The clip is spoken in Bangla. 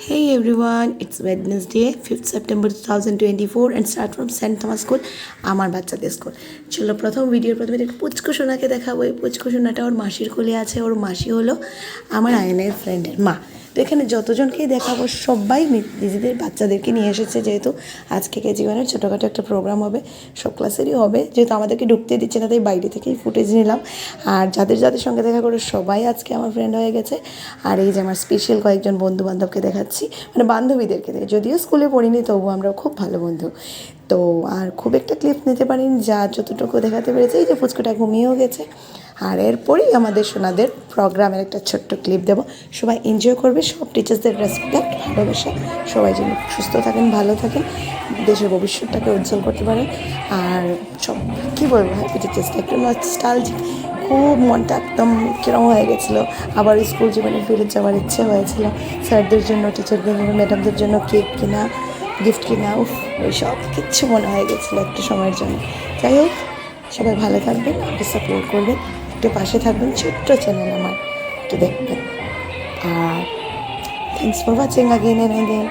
Hey everyone, it's Wednesday, 5th September 2024 and start from St. Thomas School, আমার বাচ্চাদের স্কুল। চলো প্রথম ভিডিওর প্রথমে একটু পুচকু সোনাকে দেখাবো। এই পুচকু সোনাটা ওর মাসির কোলে আছে। ওর মাসি হলো আমার আয়নের ফ্রেন্ডের মা। তো এখানে যতজনকেই দেখাবো সবাই নিজেদের বাচ্চাদেরকে নিয়ে এসেছে, যেহেতু আজকে কেজি ওয়ানের ছোটোখাটো একটা প্রোগ্রাম হবে, সব ক্লাসেরই হবে, যেহেতু আমাদেরকে ঢুকতে দিচ্ছে না তাই বাইরে থেকেই ফুটেজ নিলাম। আর যাদের যাদের সঙ্গে দেখা করে সবাই আজকে আমার ফ্রেন্ড হয়ে গেছে। আর এই যে আমার স্পেশাল কয়েকজন বন্ধু বান্ধবকে দেখাচ্ছি, মানে বান্ধবীদেরকে দেখে, যদিও স্কুলে পড়িনি তবু আমরা খুব ভালো বন্ধু। তো আর খুব একটা ক্লিপ নিতে পারিনি, যা যতটুকু দেখাতে পেরেছে। এই যে ফুচকুটা ঘুমিয়েও গেছে। আর এরপরেই আমাদের সোনাদের প্রোগ্রামের একটা ছোট্ট ক্লিপ দেবো। সবাই এনজয় করবে, সব টিচার্সদের রেসপেক্ট, ভালোবাসা। সবাই যেন সুস্থ থাকেন, ভালো থাকেন, দেশের ভবিষ্যৎটাকে উজ্জ্বল করতে পারেন। আর সব কী বলবো, হ্যাপি টিচার্স ডে, একটু নস্টালজিক, খুব মনটা একদম কীরকম হয়ে গেছিলো। আবার স্কুল জীবনে ফিরে যাওয়ার ইচ্ছে হয়েছিল। স্যারদের জন্য, টিচারদের জন্য, ম্যাডামদের জন্য কেক কেনা, গিফট কেনা, ওই সব কিচ্ছু মনে হয়ে গেছিলো একটু সময়ের জন্য। যাই হোক, সবাই ভালো থাকবেন, একটু সাপোর্ট করবেন, একটু পাশে থাকবেন, ছোট্ট চ্যানেল আমার, একটু দেখবেন। আর thanks for watching again and again.